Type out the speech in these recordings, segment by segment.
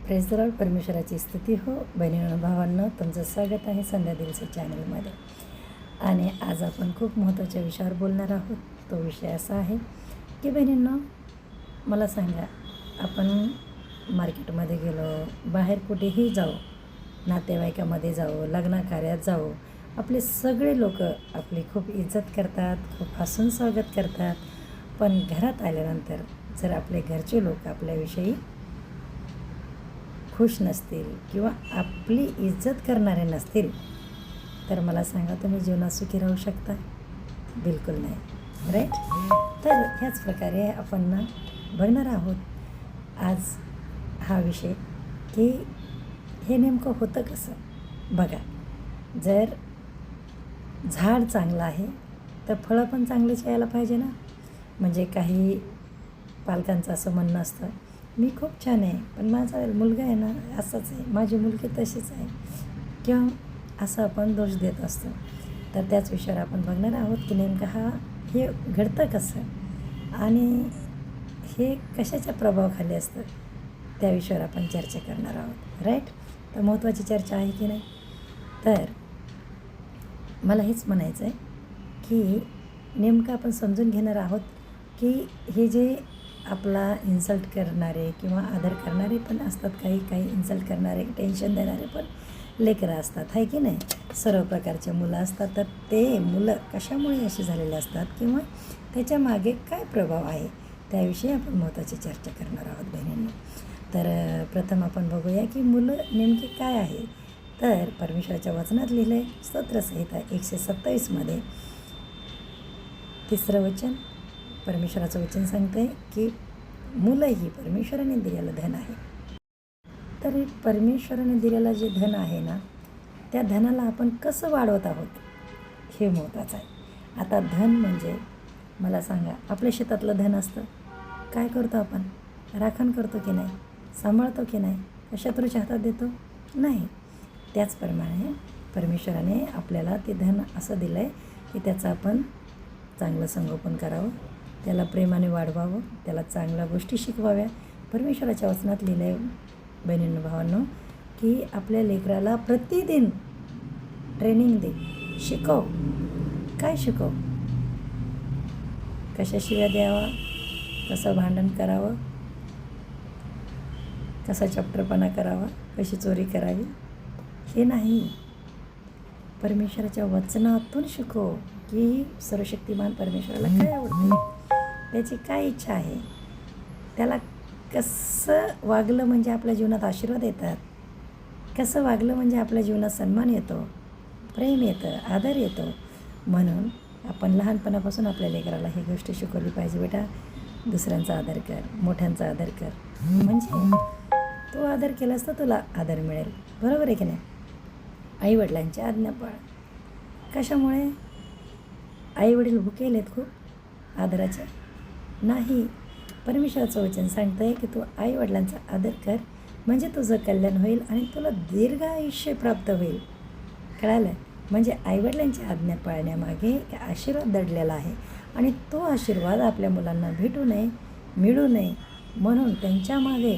Praise the Lord. परमेश्वराची स्तुती हो. बहिणींनो भावांनो, तुमचं स्वागत आहे संध्या दिलसे चॅनलमध्ये. आणि आज आपण खूप महत्त्वाच्या विषयावर बोलणार आहोत. तो विषय असा आहे की बहिणींनो, मला सांगा, आपण मार्केटमध्ये गेलो, बाहेर कुठेही जाऊ, नातेवाईकामध्ये जाऊ, लग्नकार्यात जाऊ, आपले सगळे लोक आपली खूप इज्जत करतात, खूप हसून स्वागत करतात. पण घरात आल्यानंतर जर आपले घरचे लोक आपल्याविषयी खुश नसतील किंवा आपली इज्जत करणारे नसतील, तर मला सांगा, तुम्ही जीवनात सुखी राहू शकता? बिलकुल नाही, राईट? तर ह्याच प्रकारे आपण बघणार आहोत आज हा विषय की हे नेमकं होतं कसं. बघा, जर झाड चांगलं आहे तर फळं पण चांगलेच यायला पाहिजे ना. म्हणजे काही पालकांचं असं म्हणणं असतं, मी खूप छान आहे पण माझा मुलगा आहे ना असाच आहे, माझी मुलगी तशीच आहे, किंवा असं आपण दोष देत असतो. तर त्याच विषयावर आपण बघणार आहोत की नेमकं हे घडतं कसं आणि हे कशाच्या प्रभावाखाली असतं, त्या विषयावर आपण चर्चा करणार आहोत, राईट? तर महत्त्वाची चर्चा आहे की नाही. तर मला हेच म्हणायचं आहे की नेमकं आपण समजून घेणार आहोत की हे जे आपला इन्सल्ट करणारे किंवा आदर करणारे पण असतात, काही इन्सल्ट करणारे, टेन्शन देणारे पण लेकरं असतात, आहे की नाही. सर्व प्रकारचे मुलं असतात. तर ते मुलं कशामुळे असे झालेले असतात किंवा त्याच्या मागे काय प्रभाव आहे, त्याविषयी आपण महत्त्वाची चर्चा करणार आहोत बहिणींनी. तर प्रथम आपण बघूया की मुलं नेमके काय आहे. तर परमेश्वराच्या वचनात लिहिलं आहे, स्तोत्रसंहिता 127मध्ये 3रं वचन. परमेश्वराचं वचन सांगतं आहे की मुलं ही परमेश्वराने दिलेलं धन आहे. तर परमेश्वराने दिलेलं जे धन आहे ना, त्या धनाला आपण कसं वाढवत आहोत हे महत्त्वाचं आहे. आता धन म्हणजे मला सांगा, आपल्या शेतातलं धन असतं, काय करतो आपण? राखण करतो की नाही, सांभाळतो की नाही, का शत्रूच्या हातात देतो? नाही. त्याचप्रमाणे परमेश्वराने आपल्याला ते धन असं दिलं आहे की त्याचं आपण चांगलं संगोपन करावं, त्याला प्रेमाने वाढवावं, त्याला चांगल्या गोष्टी शिकवाव्या. परमेश्वराच्या वचनात लिहिलं आहे बहिणींनो भावांनो की आपल्या लेकराला प्रतिदिन ट्रेनिंग दे, शिकव. काय शिकव? कशा शिव्या द्यावा, कसं भांडण करावं, कसा चपटपणा करावा, कशी चोरी करावी, हे नाही. परमेश्वराच्या वचनातून शिकव की सर्वशक्तिमान परमेश्वराला काय आवडतं, त्याची काय इच्छा आहे, त्याला कसं वागलं म्हणजे आपल्या जीवनात आशीर्वाद येतात, कसं वागलं म्हणजे आपल्या जीवनात सन्मान येतो, प्रेम येतं, आदर येतो. म्हणून आपण लहानपणापासून आपल्या लेकराला ही गोष्ट शिकवली पाहिजे. बेटा, दुसऱ्यांचा आदर कर, मोठ्यांचा आदर कर, म्हणजे तो आदर केलास तर तुला आदर मिळेल. बरोबर आहे की नाही? आईवडिलांची आज्ञा पाळ. कशामुळे? आईवडील भुकेले आहेत खूप आदराचे? नाही. परमेश्वराचं वचन सांगतं आहे की तू आईवडिलांचा आदर कर, म्हणजे तुझं कल्याण होईल आणि तुला दीर्घ आयुष्य प्राप्त होईल. कळालं? म्हणजे आईवडिलांची आज्ञा पाळण्यामागे एक आशीर्वाद दडलेला आहे आणि तो आशीर्वाद आपल्या मुलांना भेटू नये, मिळू नये म्हणून त्यांच्यामागे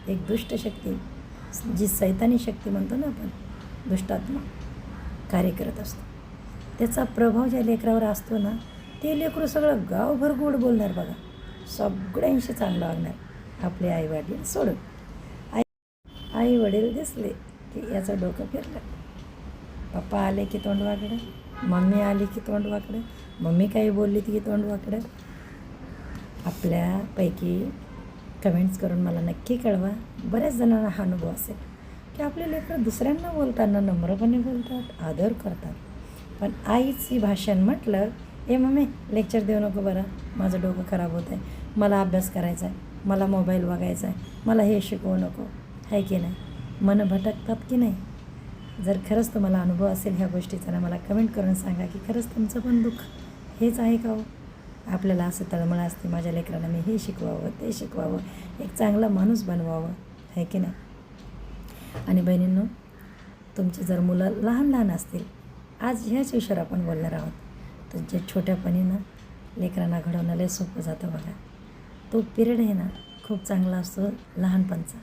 एक दुष्ट शक्ती, जी सैतानी शक्ती म्हणतो ना आपण, दुष्टात्मा कार्य करत असतो. त्याचा प्रभाव ज्या लेकरावर असतो ना, ते लेकरू सगळं गावभर गोड बोलणार. बघा, सगळ्यांशी चांगलं वागणार, आपले आईवडील सोडून. आईवडील दिसले की याचं डोकं फिरलं, पप्पा आले की तोंड वाकडं, मम्मी आली की तोंड वाकडं, मम्मी काही बोलली की तोंड वाकडं. आपल्यापैकी कमेंट्स करून मला नक्की कळवा. बऱ्याच जणांना हा अनुभव असेल की आपले लेकरं दुसऱ्यांना बोलताना नम्रपणे बोलतात, आदर करतात, पण आईची भाषण म्हटलं, ए मम्मी लेक्चर देऊ नको बरं, माझं डोकं खराब होतं आहे, मला अभ्यास करायचा आहे, मला मोबाईल बघायचा आहे, मला हे शिकवू नको, आहे की नाही? मन भटकतात की नाही? जर खरंच तुम्हाला अनुभव असेल ह्या गोष्टीचा ना, मला कमेंट करून सांगा की खरंच तुमचं पण दुःख हेच आहे का हो? आपल्याला असं तळमळ असते, माझ्या लेकरांना मी हे शिकवावं, ते शिकवावं, एक चांगला माणूस बनवावं, आहे की नाही? आणि बहिणींनो, तुमची जर मुलं लहान लहान असतील, आज ह्याच विषयावर आपण बोलणार आहोत. तर जे छोट्यापणी ना लेकरांना घडवणं लय सोपं जातं. बघा, तो पिरियड आहे ना खूप चांगला असतो लहानपणचा.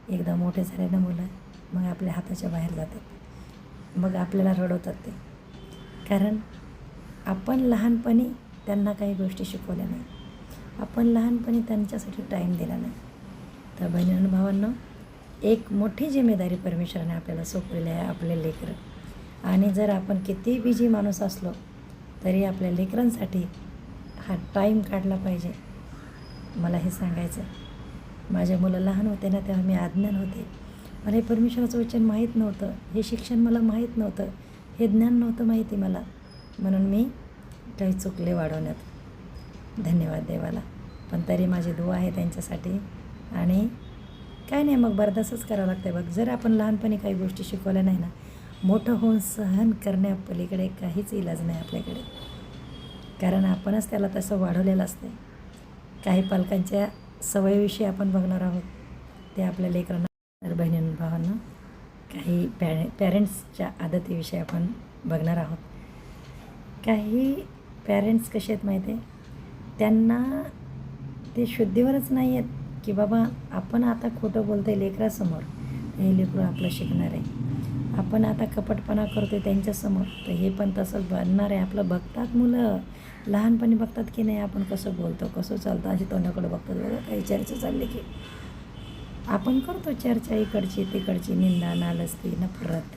एकदा मोठे झाले ना मुलं, मग आपल्या हाताच्या बाहेर जातात, मग आपल्याला रडवतात ते. कारण आपण लहानपणी त्यांना काही गोष्टी शिकवल्या नाही, आपण लहानपणी त्यांच्यासाठी टाईम दिला नाही. तर बहिणींनो भावांनो, एक मोठी जिम्मेदारी परमेश्वराने आपल्याला सोपवलेली आहे, आपले लेकरं. आणि जर आपण किती बिझी माणूस असलो तरी आपल्या लेकरांसाठी हा टाईम काढला पाहिजे. मला हे सांगायचं, माझ्या मुलं लहान होते ना तेव्हा मी अज्ञान होते, मला हे परमेश्वराचं वचन माहीत नव्हतं, हे शिक्षण मला माहीत नव्हतं, हे ज्ञान नव्हतं माहिती मला, म्हणून मी काही चुकले वाढवण्यात. धन्यवाद देवाला. पण तरी माझी दुआ आहे त्यांच्यासाठी. आणि काय नाही, मग बरदास्तच करावं लागतं. बघ, जर आपण लहानपणी काही गोष्टी शिकवल्या नाही ना, मोठं होऊन सहन करण्यापलीकडे काहीच इलाज नाही आपल्याकडे. कारण आपणच त्याला तसं वाढवलेलं असते. काही पालकांच्या सवयीविषयी आपण बघणार आहोत, ते आपल्या लेकरांना. तर बहिणींनो भावांनो, काही पॅरेंट्सच्या आदतीविषयी आपण बघणार आहोत. काही पॅरेंट्स कसे आहेत माहिती आहे, त्यांना ते शुद्धीवरच नाही आहेत की बाबा आपण आता खोटं बोलतो आहे लेकरासमोर, हे लेकरू आपलं शिकणार आहे. आपण आता कपटपणा करतो आहे त्यांच्यासमोर, तर हे पण तसंच बनणार आहे. आपलं बघतात मुलं, लहानपणी बघतात की नाही आपण कसं बोलतो, कसं चालतं, अशी तोंडाकडे बघतात. बघा, काही चर्चा चालली की आपण करतो चर्चा, इकडची तिकडची, निंदा नालस्ती नफरत,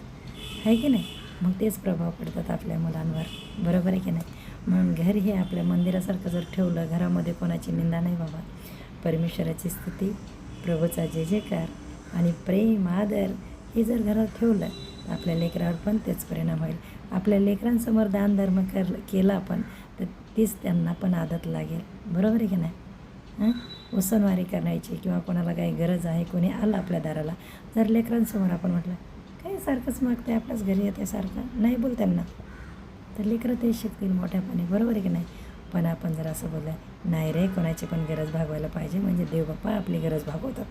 आहे की नाही. मग तेच प्रभाव पडतात आपल्या मुलांवर, बरोबर आहे की नाही. म्हणून घर हे आपल्या मंदिरासारखं जर ठेवलं, घरामध्ये कोणाची निंदा नाही बाबा, परमेश्वराची स्तुती, प्रभूचा जय जयकार आणि प्रेम आदर हे जर घरात ठेवलं तर आपल्या लेकरावर पण तेच परिणाम होईल. आपल्या लेकरांसमोर दानधर्म केला आपण तर तीच त्यांना पण आदत लागेल, बरोबर आहे की नाही. उसनवारी करायची किंवा कोणाला काही गरज आहे, कोणी आलं आपल्या दाराला, जर लेकरांसमोर आपण म्हटलं काही सारखंच मागते, आपल्याच घरी येते सारखं, नाही बोल त्यांना, तर लेकरं ते शिकतील मोठ्यापणे, बरोबर आहे की नाही. पण आपण जर असं बोललं, नाही रे, कोणाची पण गरज भागवायला पाहिजे, म्हणजे देव बाप्पा आपली गरज भागवतात.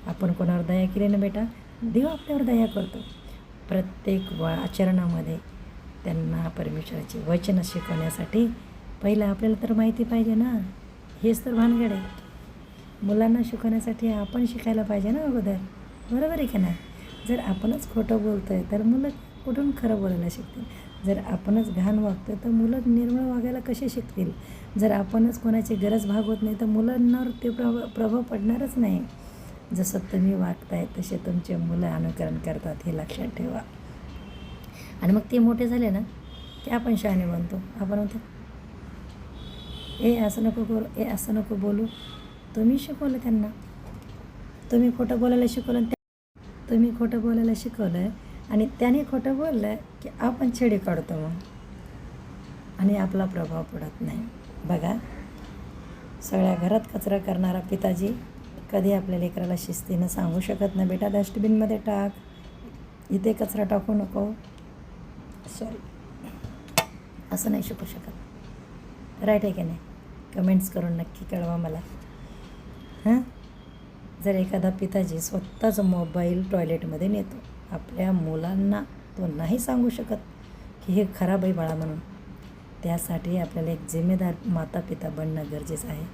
आपण कोणावर दया केली ना बेटा, देव आपल्यावर दया करतो. प्रत्येक आचरणामध्ये त्यांना परमेश्वराची वचनं शिकवण्यासाठी पहिलं आपल्याला तर माहिती पाहिजे ना, हेच तर भानगड आहे. मुलांना शिकवण्यासाठी आपण शिकायला पाहिजे ना अगोदर, बरोबर आहे की नाही. जर आपणच खोटं बोलतो आहे तर मुलं कुठून खरं बोलायला शिकतील. जर आपणच घाण वागतो तर मुलं निर्मळ वागायला कसे शिकतील. जर आपणच कोणाची गरज भागवत नाही तर मुलांवर ते प्रभाव पडणारच नाही. जसं तुम्ही वागताय तसे तुमचे मुलं अनुकरण करतात, हे लक्षात ठेवा. आणि मग ते मोठे झाले ना की आपण शहाणे बनतो. आपण म्हणतो ए असं नको करू, ए असं नको बोलू. तुम्ही शिकवलं त्यांना, तुम्ही खोटं बोलायला शिकवलं, तुम्ही खोटं बोलायला शिकवलं आणि त्याने खोटं बोललं की आपण छेडी काढतो मग आणि आपला प्रभाव पडत नाही. बघा, सगळ्या घरात कचरा करणारा पिताजी कधी आपल्या लेकराला शिस्तीनं सांगू शकत नाही, बेटा डस्टबिनमध्ये टाक, इथे कचरा टाकू नको, सॉरी, असं नाही शिकू शकत. राईट आहे की नाही. कमेंट्स करून नक्की कळवा मला. जर एखादा पिताजी स्वतःच मोबाईल टॉयलेटमध्ये नेतो, आपल्या मुलांना तो नाही सांगू शकत की हे खराब आहे बाळा म्हणून, त्यासाठी आपल्याला एक जिम्मेदार माता पिता बनणं गरजेचं आहे.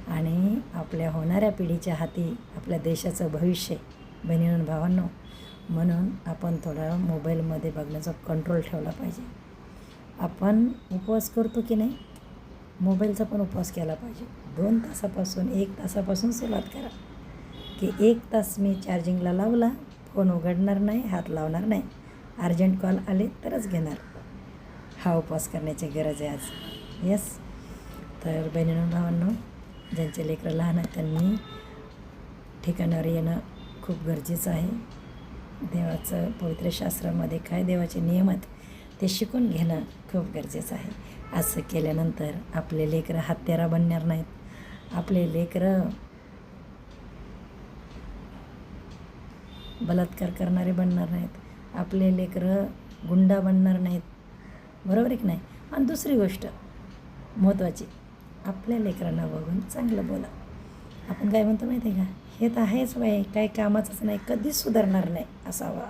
आणि आपल्या होणाऱ्या पिढीच्या हाती आपल्या देशाचं भविष्य, बहिणींनो भावांनो. म्हणून आपण थोडा मोबाईलमध्ये बघण्याचा कंट्रोल ठेवला पाहिजे. आपण उपवास करतो की नाही, मोबाईलचा पण उपवास केला पाहिजे. 2 तासापासून 1 तासापासून सुरुवात करा की 1 तास मी चार्जिंगला लावला, फोन उघडणार नाही, हात लावणार नाही, अर्जंट कॉल आले तरच घेणार. हा उपवास करण्याची गरज आहे आज. येस. तर बहिणींनो भावांनो, ज्यांचे लेकरं लहान आहेत त्यांनी ठिकाणावर येणं खूप गरजेचं आहे. देवाचं पवित्र शास्त्रामध्ये काय देवाचे नियम आहेत ते शिकून घेणं खूप गरजेचं आहे. असं केल्यानंतर आपले लेकरं हत्यारा बनणार नाहीत, आपले लेकरं बलात्कार करणारे बनणार नाहीत, आपले लेकरं गुंडा बनणार नाहीत, बरोबर आहे की नाही. आणि दुसरी गोष्ट महत्त्वाची, आपल्या लेकरांना बघून चांगलं बोला. आपण काय म्हणतो माहिती आहे का, हे तर आहेच बाई, काही कामाचंच नाही, कधीच सुधारणार नाही असावा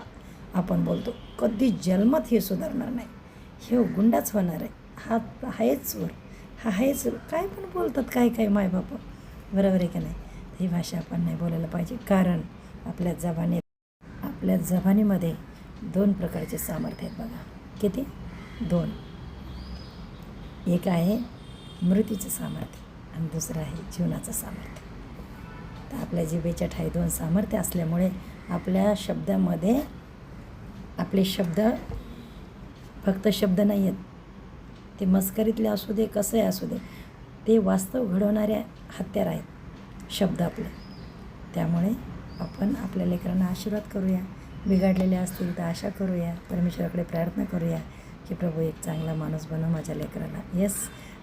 आपण बोलतो. कधी जन्मात हे सुधारणार नाही, हे गुंडाच होणार आहे, हा आहेच चोर, हा आहेच, काय पण बोलतात काय काय मायबाप, बरोबर आहे की नाही. ही भाषा आपण नाही बोलायला पाहिजे. कारण आपल्या जबानीमध्ये 2 प्रकारचे सामर्थ्य आहेत बघा. किती? 2. एक आहे मृत्यूचं सामर्थ्य आणि दुसरं आहे जीवनाचं सामर्थ्य. तर आपल्या जिभेच्या ठाई 2 सामर्थ्य असल्यामुळे आपल्या शब्दामध्ये आपले शब्द फक्त शब्द नाही आहेत, ते मस्करीतले असू दे, कसंही असू दे, ते वास्तव घडवणारे हत्यार आहेत शब्द आपले. त्यामुळे आपण आपल्या लेकरांना आशीर्वाद करूया. बिघडलेले असतील तर आशा करूया, परमेश्वराकडे प्रार्थना करूया की प्रभू एक चांगला माणूस बनव माझ्या लेकराला. येस.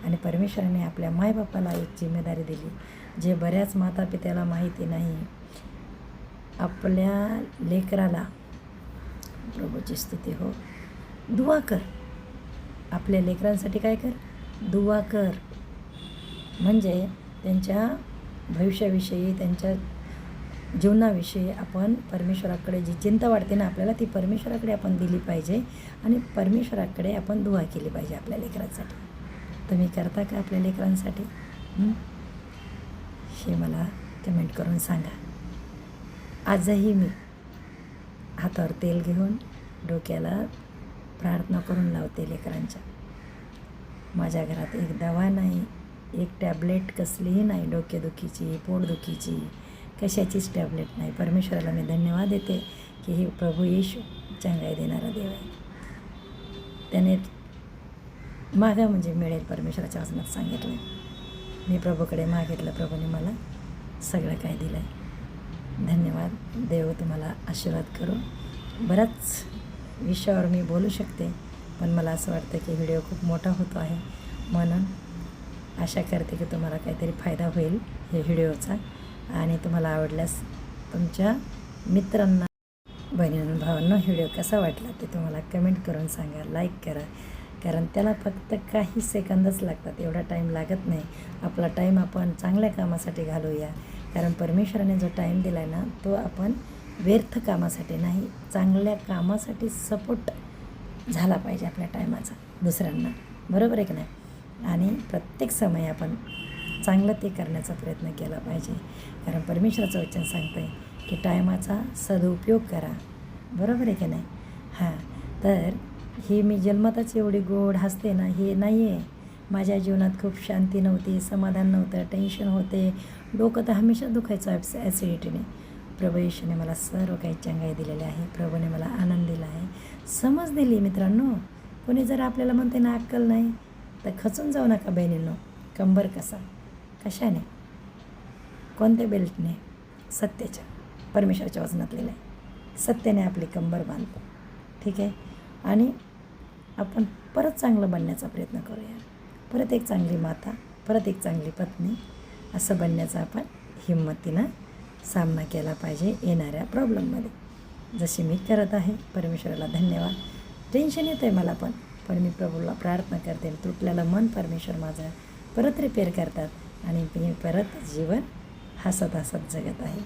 आणि परमेश्वराने आपल्या मायबापाला एक जिम्मेदारी दिली, जे बऱ्याच मातापित्याला माहिती नाही. आपल्या लेकराला, प्रभूची स्तुती हो, दुआ कर. आपल्या लेकरांसाठी काय कर? दुआ कर. म्हणजे त्यांच्या भविष्याविषयी, त्यांच्या जीवनाविषयी आपण परमेश्वराकडे जी चिंता वाटते ना आपल्याला, ती परमेश्वराकडे आपण दिली पाहिजे आणि परमेश्वराकडे आपण दुआ केली पाहिजे आपल्या लेकरांसाठी. तुम्ही करता का आपल्या लेकरांसाठी? हे मला कमेंट करून सांगा. आजही मी हातावर तेल घेऊन डोक्याला प्रार्थना करून लावते लेकरांच्या. माझ्या घरात एक दवा नाही, एक टॅबलेट कसलीही नाही, डोकेदुखीची, पोटदुखीची, कशाचीच टॅबलेट नाही. परमेश्वराला मी धन्यवाद देते की हे प्रभू येशू चांगलाही देणारा देव आहे. त्याने मागा म्हणजे मिळेल, परमेश्वराच्या वचनात सांगितलं. मी प्रभूकडे मागितलं, प्रभूने मला सगळं काय दिलं आहे. धन्यवाद. देव तुम्हाला आशीर्वाद करू. बऱ्याच विषयावर मी बोलू शकते, पण मला असं वाटतं की व्हिडिओ खूप मोठा होतो आहे, म्हणून आशा करते की तुम्हाला काहीतरी फायदा होईल हे व्हिडिओचा. आणि तुम्हाला आवडल्यास तुमच्या मित्रांना, बहिणींनो, भावांनो व्हिडिओ कसा वाटला ते तुम्हाला कमेंट करून सांगा, लाईक करा. कारण त्याला फक्त काही सेकंदच लागतात, एवढा टाईम लागत नाही. आपला टाईम आपण चांगल्या कामासाठी घालूया. कारण परमेश्वराने जो टाईम दिला आहे ना, तो आपण व्यर्थ कामासाठी नाही, चांगल्या कामासाठी सपोर्ट झाला पाहिजे आपल्या टायमाचा दुसऱ्यांना. बरोबर आहे की नाही? आणि प्रत्येक समय आपण चांगलं ते करण्याचा प्रयत्न केला पाहिजे. कारण परमेश्वराचं वचन सांगतं आहे की टायमाचा सदुपयोग करा. बरोबर आहे की नाही? हां. तर ही मी जन्मताच एवढी गोड हसते ना, हे नाही आहे. माझ्या जीवनात खूप शांती नव्हती, समाधान नव्हतं, टेन्शन होते, डोकं तर हमेशा दुखायचं ॲसिडिटीने. प्रभू येशूने मला सर्व काही चांगले दिलेले आहे. प्रभूने मला आनंद दिला आहे, समज दिली. मित्रांनो, कोणी जर आपल्याला म्हणते ना अक्कल नाही, तर खचून जाऊ नका बहिणींनो. कंबर कशाने? कोणत्या बेल्टने? सत्याच्या. परमेश्वराच्या वचनात लिहिलं आहे, सत्याने आपली कंबर बांधतो. ठीक आहे? आणि आपण परत चांगलं बनण्याचा प्रयत्न करूया. परत एक चांगली माता, परत एक चांगली पत्नी, असं बनण्याचा आपण हिंमतीनं सामना केला पाहिजे येणाऱ्या प्रॉब्लेममध्ये, जशी मी करत आहे. परमेश्वराला धन्यवाद. टेन्शन येतं आहे मला, पण मी प्रभूला प्रार्थना करते. तुटलेलं मन परमेश्वर माझं परत रिपेअर करतात आणि मी परत जीवन हसत जगत आहे.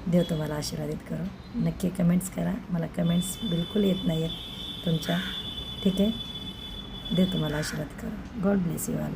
देव तुम्हाला आशीर्वादित करो. नक्की कमेंट्स करा. मला कमेंट्स बिलकुल येत नाही आहेत तुमच्या. ठीक आहे? देव तुम्हाला आशीर्वाद करो. God bless you all.